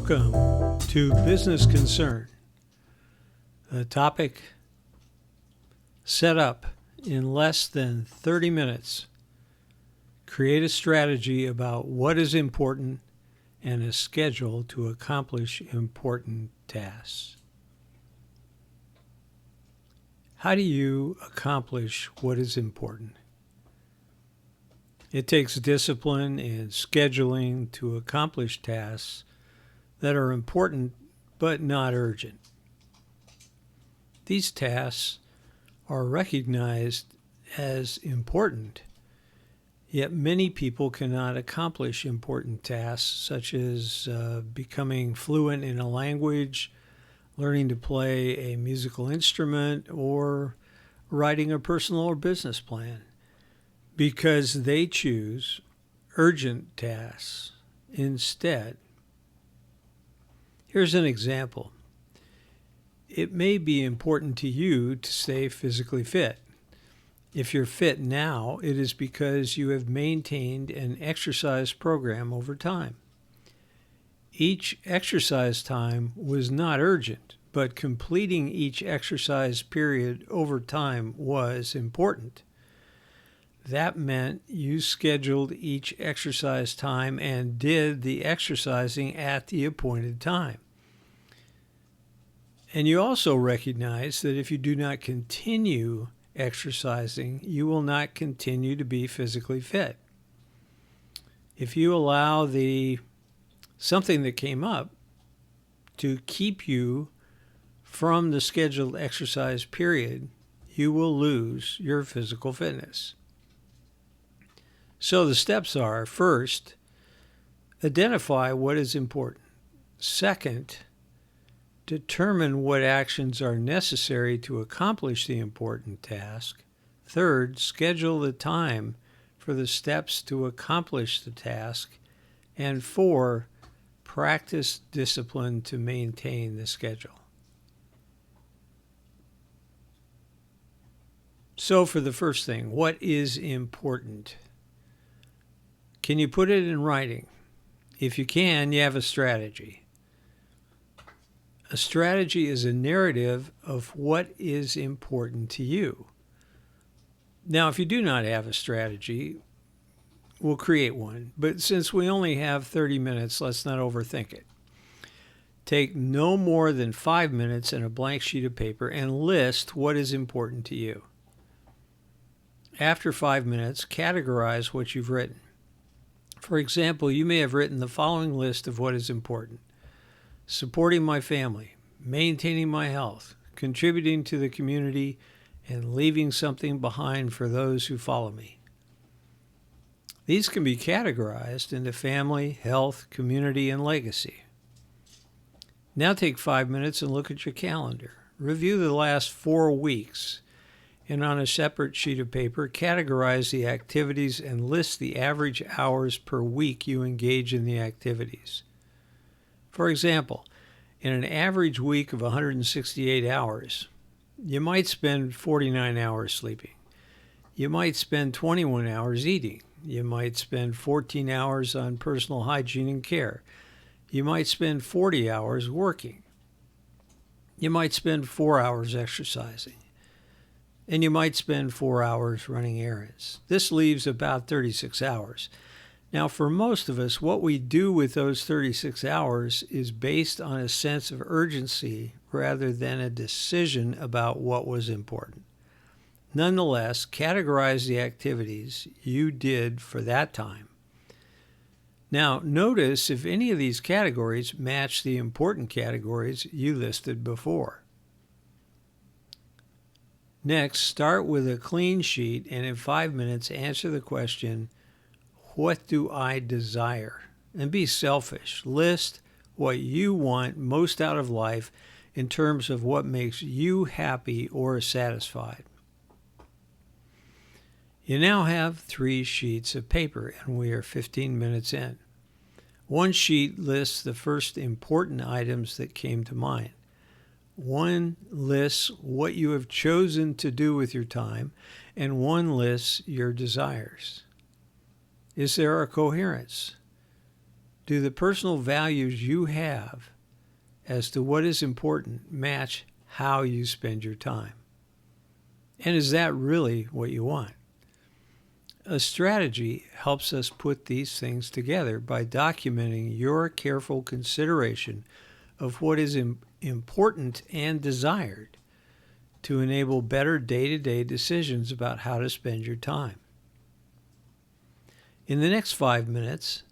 Welcome to Business Concern. The topic: set up in less than 30 minutes. Create a strategy about what is important and a schedule to accomplish important tasks. How do you accomplish what is important? It takes discipline and scheduling to accomplish tasks that are important but not urgent. These tasks are recognized as important, yet many people cannot accomplish important tasks such as becoming fluent in a language, learning to play a musical instrument, or writing a personal or business plan because they choose urgent tasks instead. Here's an example. It may be important to you to stay physically fit. If you're fit now, it is because you have maintained an exercise program over time. Each exercise time was not urgent, but completing each exercise period over time was important. That meant you scheduled each exercise time and did the exercising at the appointed time. And you also recognize that if you do not continue exercising, you will not continue to be physically fit. If you allow something that came up to keep you from the scheduled exercise period, you will lose your physical fitness. So the steps are: first, identify what is important. Second, determine what actions are necessary to accomplish the important task. Third, schedule the time for the steps to accomplish the task. And four, practice discipline to maintain the schedule. So for the first thing, what is important? Can you put it in writing? If you can, you have a strategy. A strategy is a narrative of what is important to you. Now, if you do not have a strategy, we'll create one. But since we only have 30 minutes, let's not overthink it. Take no more than 5 minutes and a blank sheet of paper and list what is important to you. After 5 minutes, categorize what you've written. For example, you may have written the following list of what is important: supporting my family, maintaining my health, contributing to the community, and leaving something behind for those who follow me. These can be categorized into family, health, community, and legacy. Now take 5 minutes and look at your calendar. Review the last 4 weeks, and on a separate sheet of paper, categorize the activities and list the average hours per week you engage in the activities. For example, in an average week of 168 hours, you might spend 49 hours sleeping. You might spend 21 hours eating. You might spend 14 hours on personal hygiene and care. You might spend 40 hours working. You might spend 4 hours exercising. And you might spend 4 hours running errands. This leaves about 36 hours. Now, for most of us, what we do with those 36 hours is based on a sense of urgency rather than a decision about what was important. Nonetheless, categorize the activities you did for that time. Now, notice if any of these categories match the important categories you listed before. Next, start with a clean sheet and in 5 minutes answer the question, what do I desire? And be selfish. List what you want most out of life in terms of what makes you happy or satisfied. You now have 3 sheets of paper, and we are 15 minutes in. One sheet lists the first important items that came to mind. One lists what you have chosen to do with your time, and one lists your desires. Is there a coherence? Do the personal values you have as to what is important match how you spend your time? And is that really what you want? A strategy helps us put these things together by documenting your careful consideration of what is important and desired to enable better day-to-day decisions about how to spend your time. In the next 5 minutes,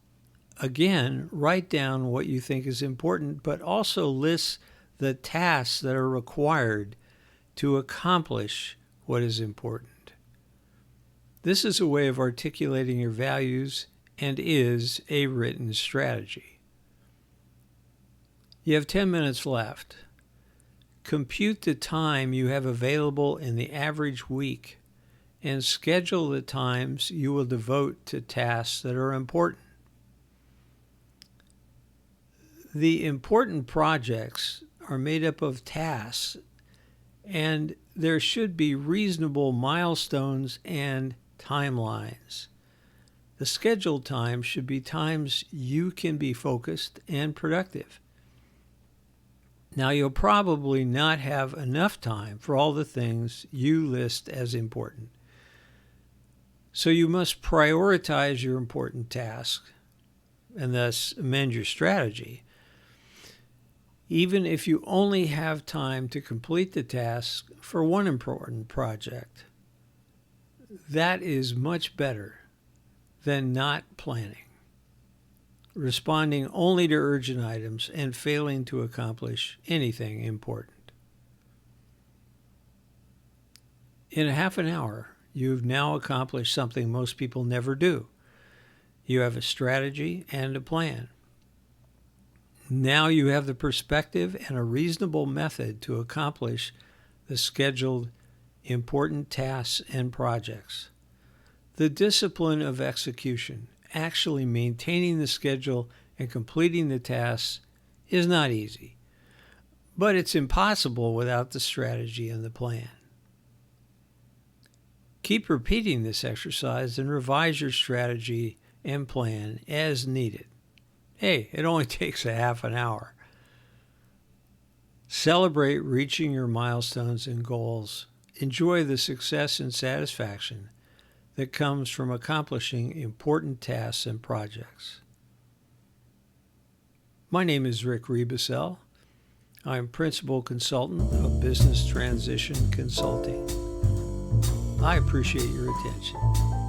again, write down what you think is important, but also list the tasks that are required to accomplish what is important. This is a way of articulating your values and is a written strategy. You have 10 minutes left. Compute the time you have available in the average week and schedule the times you will devote to tasks that are important. The important projects are made up of tasks, and there should be reasonable milestones and timelines. The scheduled time should be times you can be focused and productive. Now, you'll probably not have enough time for all the things you list as important. So you must prioritize your important tasks and thus amend your strategy. Even if you only have time to complete the task for one important project, that is much better than not planning, responding only to urgent items, and failing to accomplish anything important. In a half an hour, you've now accomplished something most people never do. You have a strategy and a plan. Now you have the perspective and a reasonable method to accomplish the scheduled important tasks and projects. The discipline of execution, actually maintaining the schedule and completing the tasks, is not easy, but it's impossible without the strategy and the plan. Keep repeating this exercise and revise your strategy and plan as needed. Hey, it only takes a half an hour. Celebrate reaching your milestones and goals. Enjoy the success and satisfaction that comes from accomplishing important tasks and projects. My name is Rick Rebusel. I'm Principal Consultant of Business Transition Consulting. I appreciate your attention.